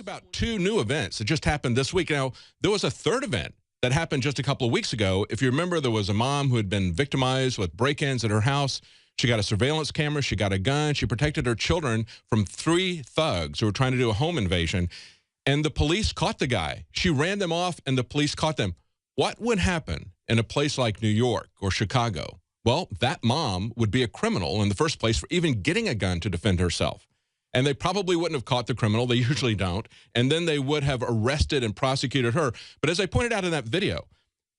about two new events that just happened this week. Now, there was a third event that happened just a couple of weeks ago. If you remember, there was a mom who had been victimized with break-ins at her house. She got a surveillance camera. She got a gun. She protected her children from 3 thugs who were trying to do a home invasion. And the police caught the guy. She ran them off, and the police caught them. What would happen in a place like New York or Chicago? Well, that mom would be a criminal in the first place for even getting a gun to defend herself. And they probably wouldn't have caught the criminal. They usually don't. And then they would have arrested and prosecuted her. But as I pointed out in that video,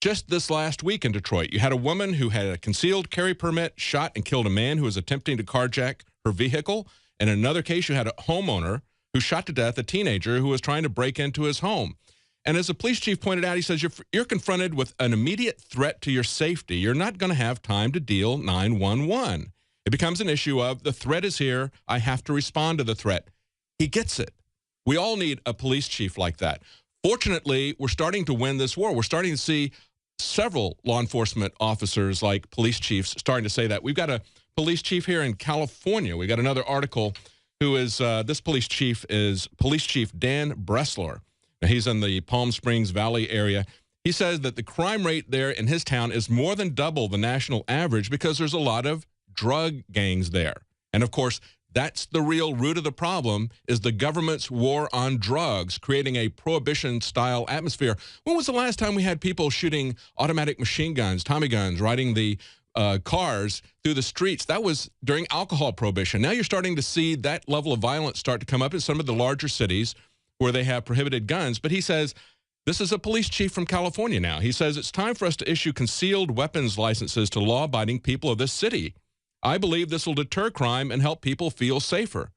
just this last week in Detroit, you had a woman who had a concealed carry permit, shot and killed a man who was attempting to carjack her vehicle. In another case, you had a homeowner who shot to death a teenager who was trying to break into his home. And as the police chief pointed out, he says, you're confronted with an immediate threat to your safety. You're not going to have time to deal 911. It becomes an issue of the threat is here. I have to respond to the threat. He gets it. We all need a police chief like that. Fortunately, we're starting to win this war. We're starting to see several law enforcement officers like police chiefs starting to say that. We've got a police chief here in California. We got another article who is, this police chief is Police Chief Dan Bressler. Now, he's in the Palm Springs Valley area. He says that the crime rate there in his town is more than double the national average because there's a lot of drug gangs there. And of course, that's the real root of the problem is the government's war on drugs, creating a prohibition-style atmosphere. When was the last time we had people shooting automatic machine guns, Tommy guns, riding the cars through the streets? That was during alcohol prohibition. Now you're starting to see that level of violence start to come up in some of the larger cities where they have prohibited guns. But he says, this is a police chief from California now. He says, it's time for us to issue concealed weapons licenses to law-abiding people of this city. I believe this will deter crime and help people feel safer.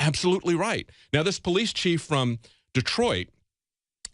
Absolutely right. Now, this police chief from Detroit,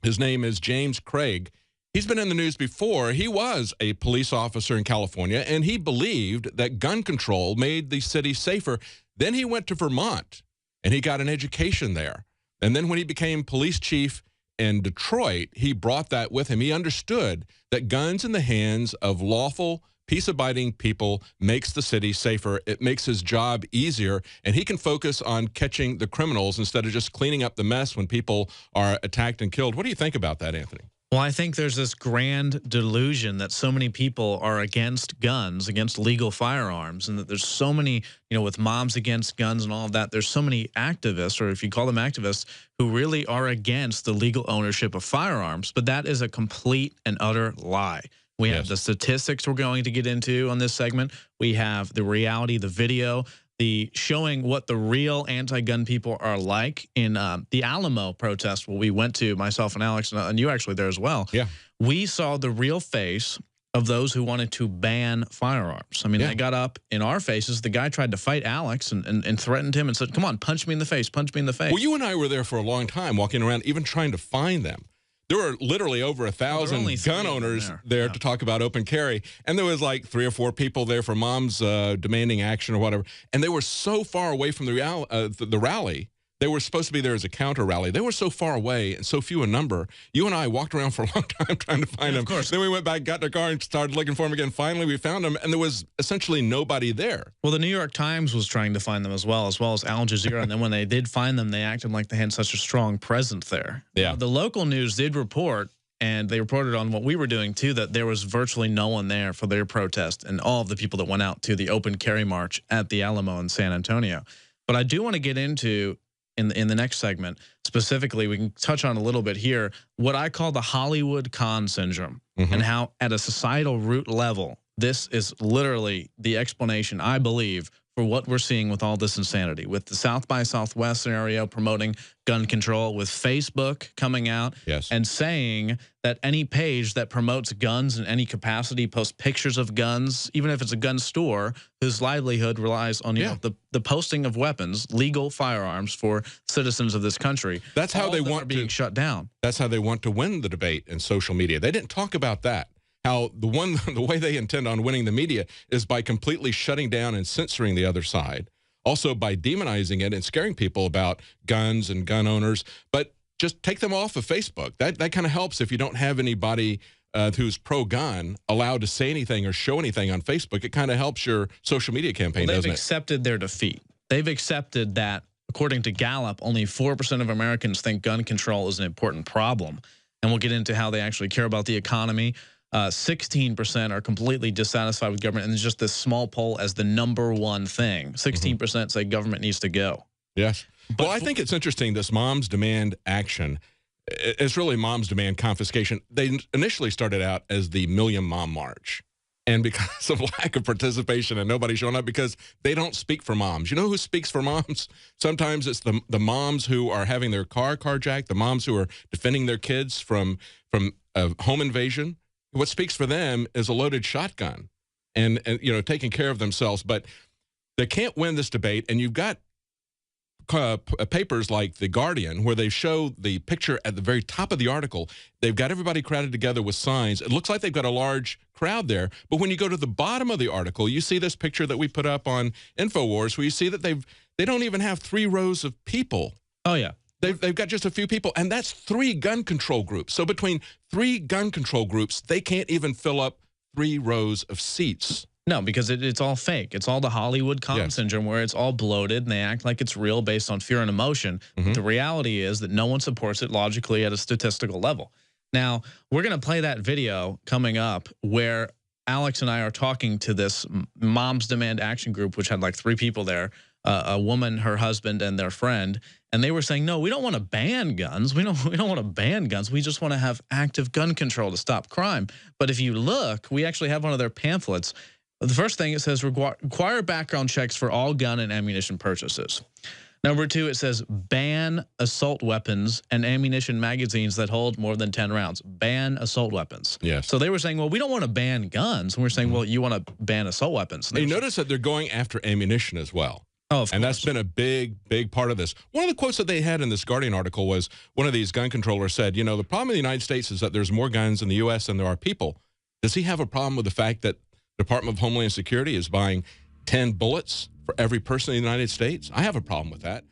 his name is James Craig. He's been in the news before. He was a police officer in California, and he believed that gun control made the city safer. Then he went to Vermont, and he got an education there. And then when he became police chief in Detroit, he brought that with him. He understood that guns in the hands of lawful, peace-abiding people makes the city safer. It makes his job easier, and he can focus on catching the criminals instead of just cleaning up the mess when people are attacked and killed. What do you think about that, Anthony? Well, I think there's this grand delusion that so many people are against guns, against legal firearms, and that there's so many, with Moms Against Guns and all of that, there's so many activists, or if you call them activists, who really are against the legal ownership of firearms. But that is a complete and utter lie. We have the statistics we're going to get into on this segment. We have the reality, the video, the showing what the real anti-gun people are like in the Alamo protest where we went to, myself and Alex, and you actually there as well. Yeah. We saw the real face of those who wanted to ban firearms. I mean, they got up in our faces. The guy tried to fight Alex and threatened him and said, come on, punch me in the face, punch me in the face. Well, you and I were there for a long time, walking around, even trying to find them. There were literally over 1,000 gun owners there to talk about open carry. And there was like 3 or 4 people there for moms demanding action or whatever. And they were so far away from the rally. They were supposed to be there as a counter rally. They were so far away and so few in number. You and I walked around for a long time trying to find them. Of course. Then we went back, got in our car, and started looking for them again. Finally, we found them, and there was essentially nobody there. Well, the New York Times was trying to find them as well as Al Jazeera. And then when they did find them, they acted like they had such a strong presence there. Yeah. The local news did report, and they reported on what we were doing too, that there was virtually no one there for their protest and all of the people that went out to the open carry march at the Alamo in San Antonio. But I do want to get into, in the next segment, specifically, we can touch on a little bit here, what I call the Hollywood con syndrome, and how at a societal root level, this is literally the explanation, I believe, for what we're seeing with all this insanity, with the South by Southwest scenario promoting gun control, with Facebook coming out and saying that any page that promotes guns in any capacity, posts pictures of guns, even if it's a gun store, whose livelihood relies on the posting of weapons, legal firearms for citizens of this country. That's how they want being shut down. That's how they want to win the debate in social media. They didn't talk about that. How the way they intend on winning the media is by completely shutting down and censoring the other side. Also by demonizing it and scaring people about guns and gun owners. But just take them off of Facebook. That kind of helps if you don't have anybody who's pro-gun allowed to say anything or show anything on Facebook. It kind of helps your social media campaign, doesn't it? They've accepted their defeat. They've accepted that according to Gallup, only 4% of Americans think gun control is an important problem. And we'll get into how they actually care about the economy. 16% are completely dissatisfied with government, and it's just this small poll as the #1 thing. 16% say government needs to go. Yes. Well, I think it's interesting, this Moms Demand Action. It's really Moms Demand Confiscation. They initially started out as the Million Mom March. And because of lack of participation and nobody showing up, because they don't speak for moms. You know who speaks for moms? Sometimes it's the moms who are having their car carjacked, the moms who are defending their kids from a home invasion. What speaks for them is a loaded shotgun and you know, taking care of themselves. But they can't win this debate, and you've got papers like The Guardian, where they show the picture at the very top of the article. They've got everybody crowded together with signs. It looks like they've got a large crowd there, but when you go to the bottom of the article, you see this picture that we put up on InfoWars, where you see that they don't even have 3 rows of people. Oh, yeah. They've got just a few people, and that's 3 gun control groups. So between 3 gun control groups, they can't even fill up 3 rows of seats. No, because it's all fake. It's all the Hollywood calm syndrome, where it's all bloated and they act like it's real based on fear and emotion. But the reality is that no one supports it logically at a statistical level. Now, we're going to play that video coming up where Alex and I are talking to this Moms Demand Action group, which had like 3 people there, a woman, her husband, and their friend. And they were saying, no, we don't want to ban guns. We don't want to ban guns. We just want to have active gun control to stop crime. But if you look, we actually have one of their pamphlets. The first thing, it says require background checks for all gun and ammunition purchases. Number 2, it says ban assault weapons and ammunition magazines that hold more than 10 rounds. Ban assault weapons. Yes. So they were saying, well, we don't want to ban guns. And we're saying, well, you want to ban assault weapons. And you notice that they're going after ammunition as well. Oh, of course. And that's been a big part of this. One of the quotes that they had in this Guardian article was, one of these gun controllers said, you know, the problem in the United States is that there's more guns in the U.S. than there are people. Does he have a problem with the fact that the Department of Homeland Security is buying 10 bullets for every person in the United States? I have a problem with that.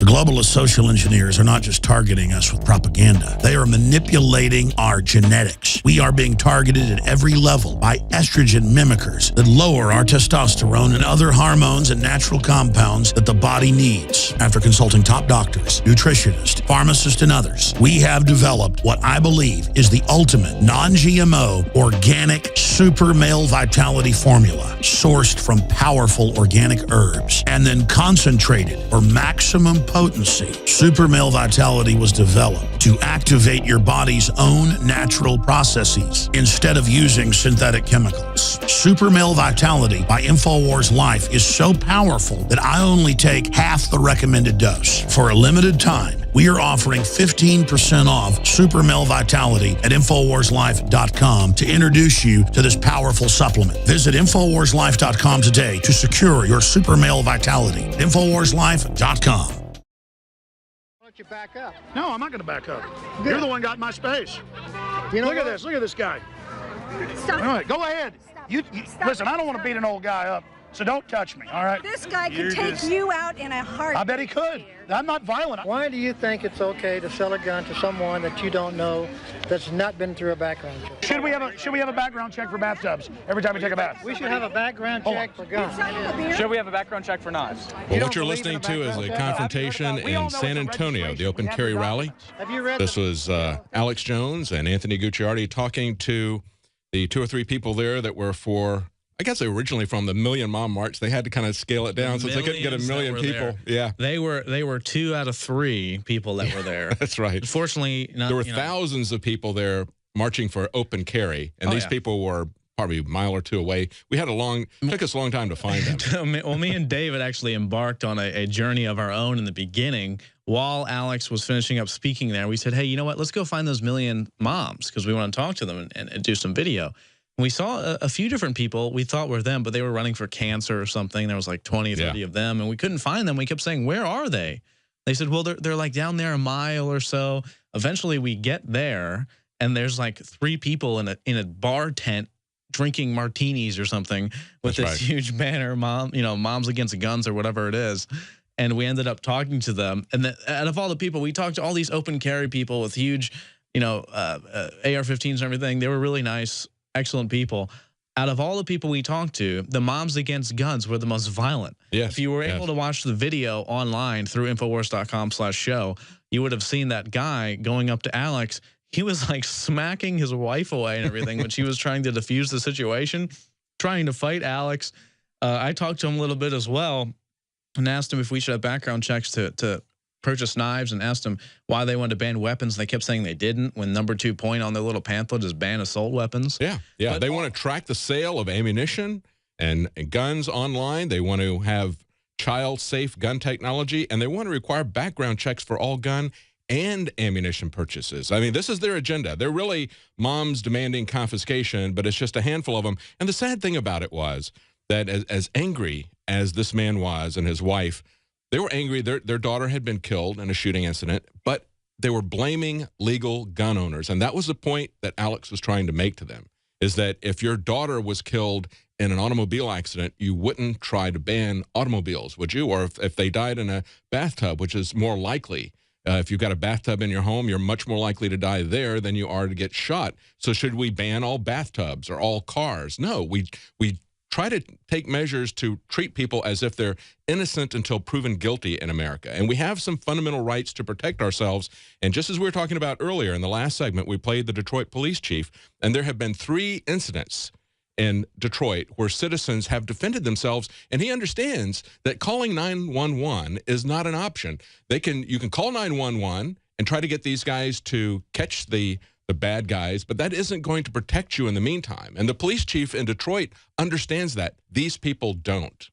The globalist social engineers are not just targeting us with propaganda. They are manipulating our genetics. We are being targeted at every level by estrogen mimickers that lower our testosterone and other hormones and natural compounds that the body needs. After consulting top doctors, nutritionists, pharmacists, and others, we have developed what I believe is the ultimate non-GMO organic super male vitality formula, sourced from powerful organic herbs and then concentrated for maximum potency. Super Male Vitality was developed to activate your body's own natural processes instead of using synthetic chemicals. Super Male Vitality by InfoWars Life is so powerful that I only take half the recommended dose. For a limited time, we are offering 15% off Super Male Vitality at InfoWarsLife.com to introduce you to this powerful supplement. Visit InfoWarsLife.com today to secure your Super Male Vitality. InfoWarsLife.com. You back up. No, I'm not going to back up. Good. You're the one got in my space. You know Look at what? this. Look at this guy. Stop. All right, go ahead. You Stop. listen. I don't want to beat an old guy up, so don't touch me. All right? This guy could take you out in a heartbeat. I bet he could. I'm not violent. Why do you think it's okay to sell a gun to someone that you don't know, that's not been through a background check? Should we have a background check for bathtubs every time we take a bath? We should have a background check for guns. Should we have a background check for knives? Well, don't what you're believe in listening a to is a background check? confrontation We all in know San it's a Antonio, the registration. open We have carry the rally. documents. Have you read This was Alex Jones and Anthony Gucciardi talking to the 2 or 3 people there that were for, I guess they were originally from the Million Mom March. They had to kind of scale it down since they couldn't get a million people. Yeah, They were 2 out of 3 people that were there. that's right. Fortunately, not, There were you know, thousands of people there marching for open carry, and Oh, these yeah. people were probably a mile or 2 away. We had took us a long time to find them. Well, me and David actually embarked on a journey of our own in the beginning. While Alex was finishing up speaking there, we said, hey, you know what? Let's go find those million moms, because we want to talk to them and do some video. And we saw a few different people we thought were them, but they were running for cancer or something. There was like 20, 30 of them, and we couldn't find them. We kept saying, where are they? They said, well, they're like down there a mile or so. Eventually, we get there, and there's like 3 people in a bar tent drinking martinis or something with That's this right. huge banner, Moms Against Guns or whatever it is. And we ended up talking to them. And out of all the people, we talked to all these open carry people with huge, AR-15s and everything. They were really nice, excellent people. Out of all the people we talked to, the moms against guns were the most violent. Yes, If you were able to watch the video online through Infowars.com/show, you would have seen that guy going up to Alex. He was like smacking his wife away and everything when she was trying to defuse the situation, trying to fight Alex. I talked to him a little bit as well and asked him if we should have background checks to purchase knives, and asked them why they wanted to ban weapons. They kept saying they didn't, when number 2 point on their little pamphlet is ban assault weapons. Yeah, yeah. But they want to track the sale of ammunition and guns online. They want to have child-safe gun technology, and they want to require background checks for all gun and ammunition purchases. I mean, this is their agenda. They're really moms demanding confiscation, but it's just a handful of them. And the sad thing about it was that as angry as this man was and his wife, they were angry. Their daughter had been killed in a shooting incident, but they were blaming legal gun owners. And that was the point that Alex was trying to make to them, is that if your daughter was killed in an automobile accident, you wouldn't try to ban automobiles, would you? Or if they died in a bathtub, which is more likely. If you've got a bathtub in your home, you're much more likely to die there than you are to get shot. So should we ban all bathtubs or all cars? No, we try to take measures to treat people as if they're innocent until proven guilty in America. And we have some fundamental rights to protect ourselves. And just as we were talking about earlier in the last segment, we played the Detroit police chief, and there have been 3 incidents in Detroit where citizens have defended themselves, and he understands that calling 911 is not an option. You can call 911 and try to get these guys to catch the bad guys, but that isn't going to protect you in the meantime. And the police chief in Detroit understands that. These people don't.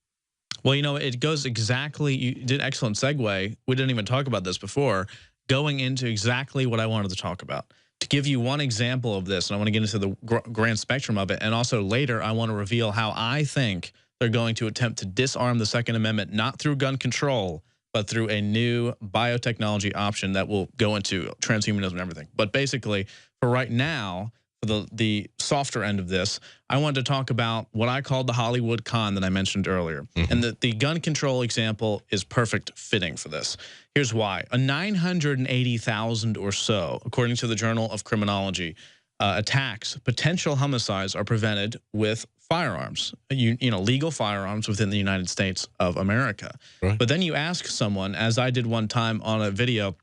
Well, you know, it goes exactly, you did an excellent segue. We didn't even talk about this before, going into exactly what I wanted to talk about. To give you one example of this, and I want to get into the grand spectrum of it, and also later I want to reveal how I think they're going to attempt to disarm the Second Amendment, not through gun control, but through a new biotechnology option that will go into transhumanism and everything. But basically, for right now, for the softer end of this, I wanted to talk about what I called the Hollywood con that I mentioned earlier. Mm-hmm. And the gun control example is perfect fitting for this. Here's why. 980,000 or so, according to the Journal of Criminology, attacks, potential homicides are prevented with firearms, you know, legal firearms within the United States of America. Right. But then you ask someone, as I did one time on a video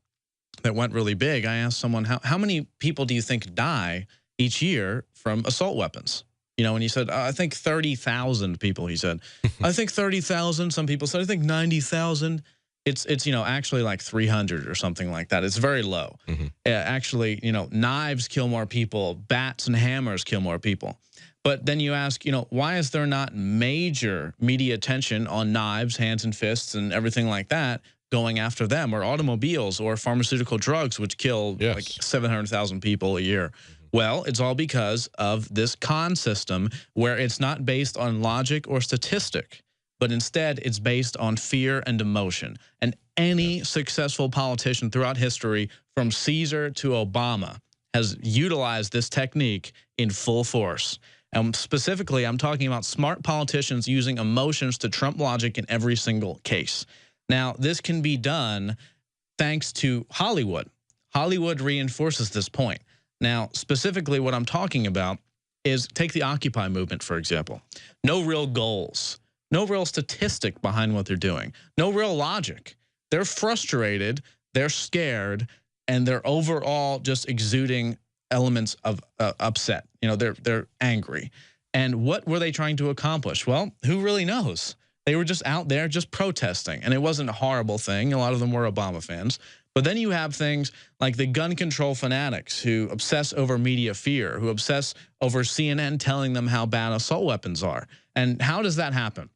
that went really big, I asked someone, how many people do you think die each year from assault weapons? You know, and he said, I think 30,000 people, he said. I think 30,000. Some people said, I think 90,000. It's you know, actually like 300 or something like that. It's very low. Mm-hmm. Actually, you know, knives kill more people. Bats and hammers kill more people. But then you ask, you know, why is there not major media attention on knives, hands and fists, and everything like that going after them, or automobiles, or pharmaceutical drugs, which kill like 700,000 people a year? Well, it's all because of this con system where it's not based on logic or statistic, but instead it's based on fear and emotion. And any successful politician throughout history, from Caesar to Obama, has utilized this technique in full force. And specifically, I'm talking about smart politicians using emotions to trump logic in every single case. Now, this can be done thanks to Hollywood. Hollywood reinforces this point. Now, specifically what I'm talking about is, take the Occupy movement, for example. No real goals, no real statistic behind what they're doing, no real logic. They're frustrated, they're scared, and they're overall just exuding elements of upset. You know, they're angry. And what were they trying to accomplish? Well, who really knows? They were just out there just protesting, and it wasn't a horrible thing. A lot of them were Obama fans. But then you have things like the gun control fanatics who obsess over media fear, who obsess over CNN telling them how bad assault weapons are. And how does that happen?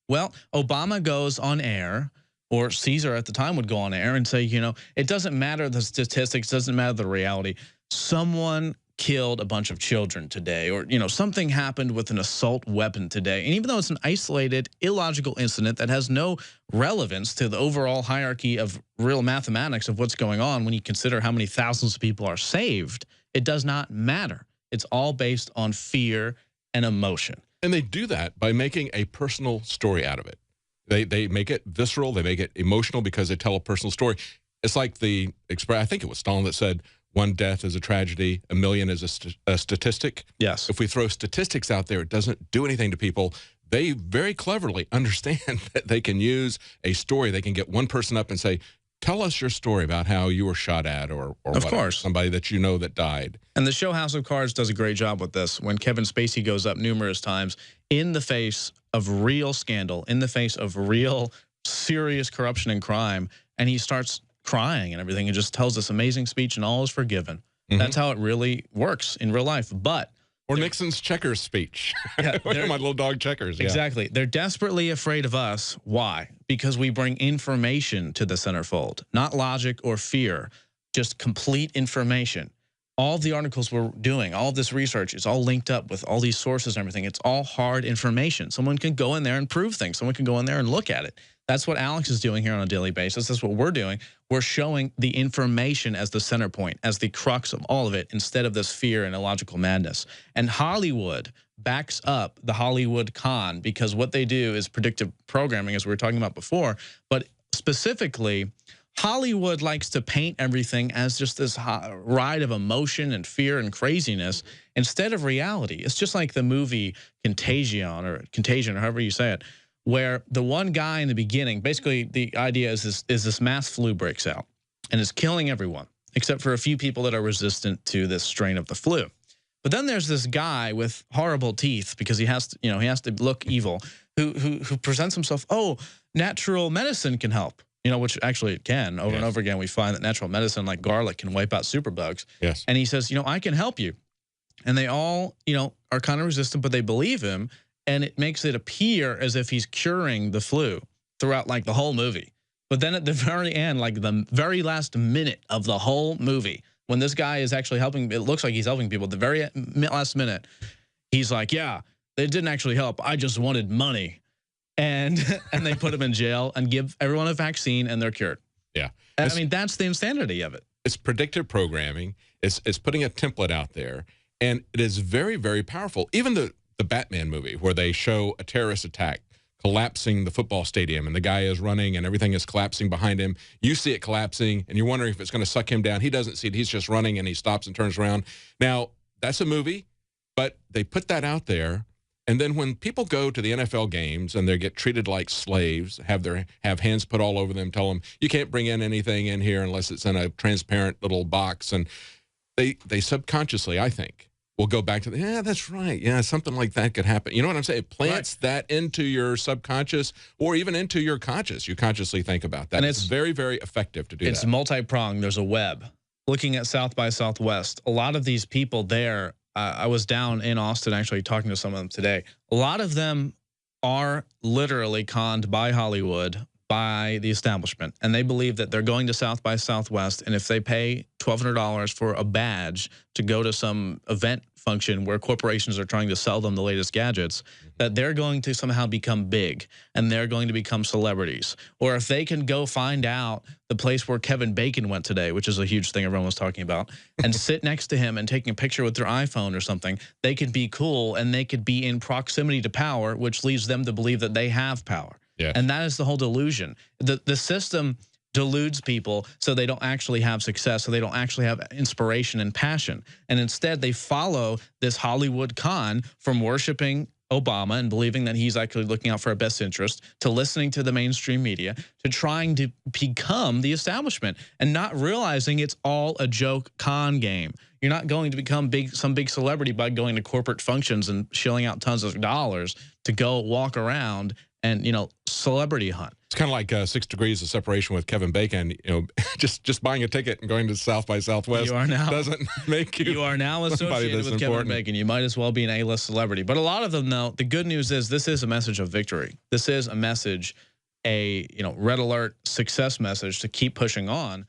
Well, Obama goes on air, or Caesar at the time would go on air and say, you know, it doesn't matter the statistics, doesn't matter the reality. Someone killed a bunch of children today, or, you know, something happened with an assault weapon today. And even though it's an isolated, illogical incident that has no relevance to the overall hierarchy of real mathematics of what's going on, when you consider how many thousands of people are saved, it does not matter. It's all based on fear and emotion. And they do that by making a personal story out of it. They make it visceral, they make it emotional because they tell a personal story. It's like I think it was Stalin that said, one death is a tragedy, a million is a statistic. Yes. If we throw statistics out there, it doesn't do anything to people. They very cleverly understand that they can use a story. They can get one person up and say, tell us your story about how you were shot at or of course, somebody that you know that died. And the show House of Cards does a great job with this. When Kevin Spacey goes up numerous times in the face of real scandal, in the face of real serious corruption and crime, and he starts crying and everything and just tells this amazing speech and all is forgiven. That's how it really works in real life. But or Nixon's Checkers speech. Yeah, my little dog Checkers. Yeah. Exactly. They're desperately afraid of us. Why? Because we bring information to the centerfold, not logic or fear, just complete information. All the articles we're doing, all this research is all linked up with all these sources and everything. It's all hard information. Someone can go in there and prove things. Someone can go in there and look at it. That's what Alex is doing here on a daily basis. That's what we're doing. We're showing the information as the center point, as the crux of all of it, instead of this fear and illogical madness. And Hollywood backs up the Hollywood con, because what they do is predictive programming, as we were talking about before. But specifically, Hollywood likes to paint everything as just this ride of emotion and fear and craziness instead of reality. It's just like the movie Contagion, or however you say it, where the one guy in the beginning, basically the idea is this mass flu breaks out and is killing everyone except for a few people that are resistant to this strain of the flu. But then there's this guy with horrible teeth, because he has to, he has to look evil, who presents himself, oh, natural medicine can help. Which actually it can. Over and over again, we find that natural medicine like garlic can wipe out superbugs. Yes. And he says, I can help you. And they all, are kind of resistant, but they believe him. And it makes it appear as if he's curing the flu throughout like the whole movie. But then at the very end, like the very last minute of the whole movie, when this guy is actually helping, it looks like he's helping people. At the very last minute, he's like, yeah, it didn't actually help. I just wanted money. And they put him in jail and give everyone a vaccine and they're cured. Yeah. I mean, that's the insanity of it. It's predictive programming. It's putting a template out there. And it is very, very powerful. Even the Batman movie, where they show a terrorist attack collapsing the football stadium and the guy is running and everything is collapsing behind him. You see it collapsing and you're wondering if it's going to suck him down. He doesn't see it. He's just running and he stops and turns around. Now, that's a movie, but they put that out there. And then when people go to the NFL games and they get treated like slaves, have hands put all over them, tell them, you can't bring in anything in here unless it's in a transparent little box. And they subconsciously, I think, will go back to yeah, that's right. Yeah, something like that could happen. You know what I'm saying? It plants that into your subconscious or even into your conscious. You consciously think about that. And it's very, very effective to do that. It's multi-pronged. There's a web. Looking at South by Southwest, a lot of these people there, I was down in Austin actually talking to some of them today. A lot of them are literally conned by Hollywood, by the establishment, and they believe that they're going to South by Southwest, and if they pay $1,200 for a badge to go to some event function where corporations are trying to sell them the latest gadgets, that they're going to somehow become big and they're going to become celebrities. Or if they can go find out the place where Kevin Bacon went today, which is a huge thing everyone was talking about, and sit next to him and taking a picture with their iPhone or something, they could be cool and they could be in proximity to power, which leads them to believe that they have power. Yes. And that is the whole delusion. The system deludes people so they don't actually have success, so they don't actually have inspiration and passion. And instead, they follow this Hollywood con from worshiping Obama and believing that he's actually looking out for our best interest, to listening to the mainstream media, to trying to become the establishment and not realizing it's all a joke con game. You're not going to become some big celebrity by going to corporate functions and shelling out tons of dollars to go walk around and, celebrity hunt. It's kind of like 6 Degrees of Separation with Kevin Bacon. Just buying a ticket and going to South by Southwest doesn't make you. You are now associated with Kevin Bacon. You might as well be an A-list celebrity. But a lot of them, though, the good news is this is a message of victory. This is a message, a red alert success message to keep pushing on.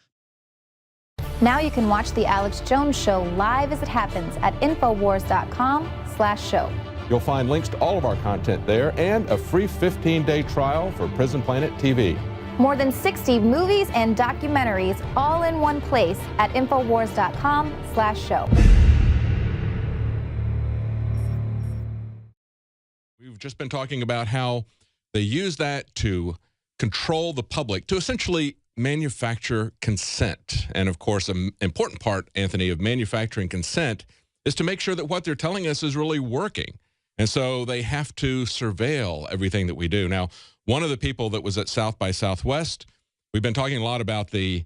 Now you can watch the Alex Jones Show live as it happens at Infowars.com/show. You'll find links to all of our content there and a free 15-day trial for Prison Planet TV. More than 60 movies and documentaries all in one place at Infowars.com/show. We've just been talking about how they use that to control the public, to essentially manufacture consent. And of course, an important part, Anthony, of manufacturing consent is to make sure that what they're telling us is really working. And so they have to surveil everything that we do. Now, one of the people that was at South by Southwest, we've been talking a lot about the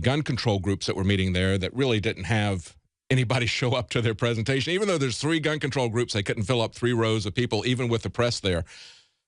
gun control groups that were meeting there that really didn't have anybody show up to their presentation. Even though there's 3 gun control groups, they couldn't fill up 3 rows of people, even with the press there.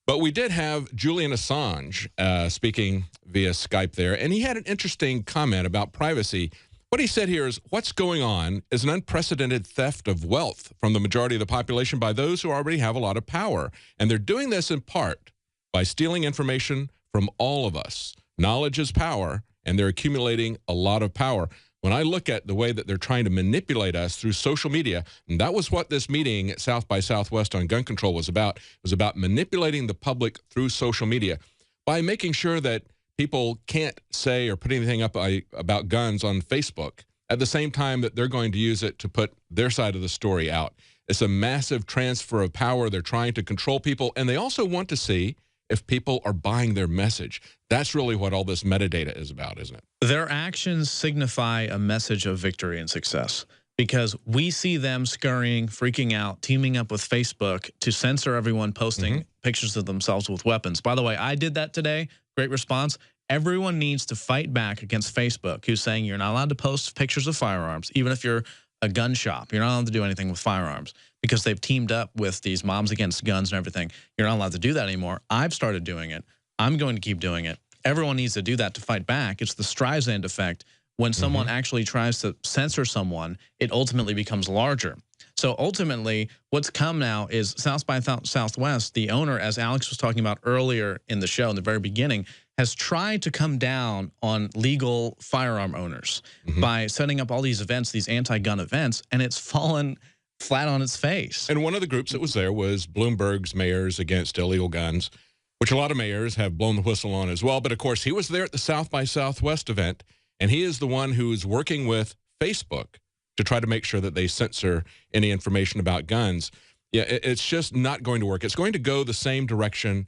But we did have Julian Assange speaking via Skype there, and he had an interesting comment about privacy. What he said here is, what's going on is an unprecedented theft of wealth from the majority of the population by those who already have a lot of power. And they're doing this in part by stealing information from all of us. Knowledge is power, and they're accumulating a lot of power. When I look at the way that they're trying to manipulate us through social media, and that was what this meeting at South by Southwest on gun control was about. It was about manipulating the public through social media by making sure that people can't say or put anything up about guns on Facebook at the same time that they're going to use it to put their side of the story out. It's a massive transfer of power. They're trying to control people, and they also want to see if people are buying their message. That's really what all this metadata is about, isn't it? Their actions signify a message of victory and success, because we see them scurrying, freaking out, teaming up with Facebook to censor everyone posting pictures of themselves with weapons. By the way, I did that today. Great response. Everyone needs to fight back against Facebook, who's saying you're not allowed to post pictures of firearms, even if you're a gun shop. You're not allowed to do anything with firearms because they've teamed up with these Moms Against Guns and everything. You're not allowed to do that anymore. I've started doing it. I'm going to keep doing it. Everyone needs to do that to fight back. It's the Streisand effect. When someone actually tries to censor someone, it ultimately becomes larger. So ultimately, what's come now is South by Southwest, the owner, as Alex was talking about earlier in the show, in the very beginning, has tried to come down on legal firearm owners by setting up all these events, these anti-gun events, and it's fallen flat on its face. And one of the groups that was there was Bloomberg's Mayors Against Illegal Guns, which a lot of mayors have blown the whistle on as well. But of course, he was there at the South by Southwest event, and he is the one who's working with Facebook to try to make sure that they censor any information about guns. Yeah, it's just not going to work. It's going to go the same direction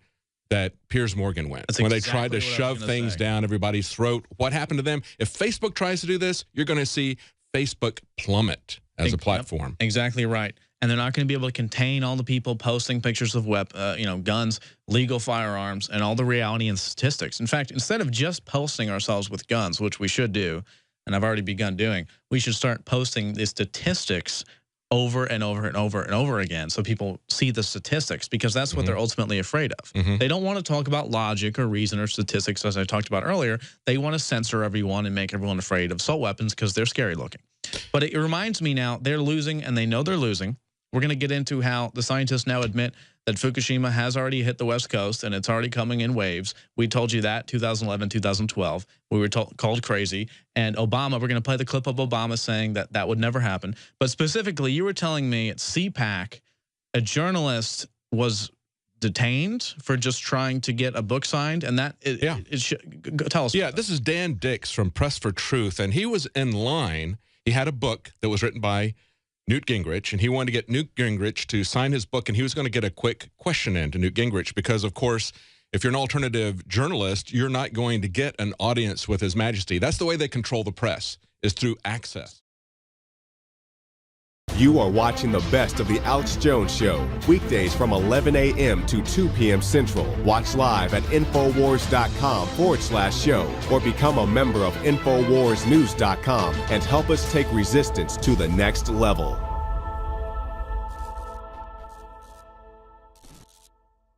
that Piers Morgan went. That's when exactly they tried to shove things down everybody's throat. What happened to them? If Facebook tries to do this, you're going to see Facebook plummet as a platform. Exactly right. And they're not going to be able to contain all the people posting pictures of guns, legal firearms, and all the reality and statistics. In fact, instead of just posting ourselves with guns, which we should do, and I've already begun doing, we should start posting the statistics over and over and over and over again so people see the statistics, because that's what they're ultimately afraid of. They don't want to talk about logic or reason or statistics, as I talked about earlier. They want to censor everyone and make everyone afraid of assault weapons because they're scary looking. But it reminds me now, they're losing, and they know they're losing. We're going to get into how the scientists now admit that Fukushima has already hit the West Coast and it's already coming in waves. We told you that 2011, 2012. We were called crazy. And Obama, we're going to play the clip of Obama saying that that would never happen. But specifically, you were telling me at CPAC, a journalist was detained for just trying to get a book signed, and that tell us. Yeah, this is Dan Dix from Press for Truth, and he was in line. He had a book that was written by Newt Gingrich, and he wanted to get Newt Gingrich to sign his book, and he was going to get a quick question in to Newt Gingrich because, of course, if you're an alternative journalist, you're not going to get an audience with His Majesty. That's the way they control the press, is through access. You are watching the best of the Alex Jones Show, weekdays from 11 a.m. to 2 p.m. Central. Watch live at Infowars.com/show or become a member of InfoWarsNews.com and help us take resistance to the next level.